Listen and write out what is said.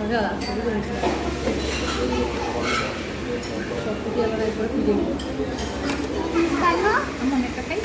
মজা লাগছে সব কিছু আবার একবার খুঁজে নিই আমার একটা খাই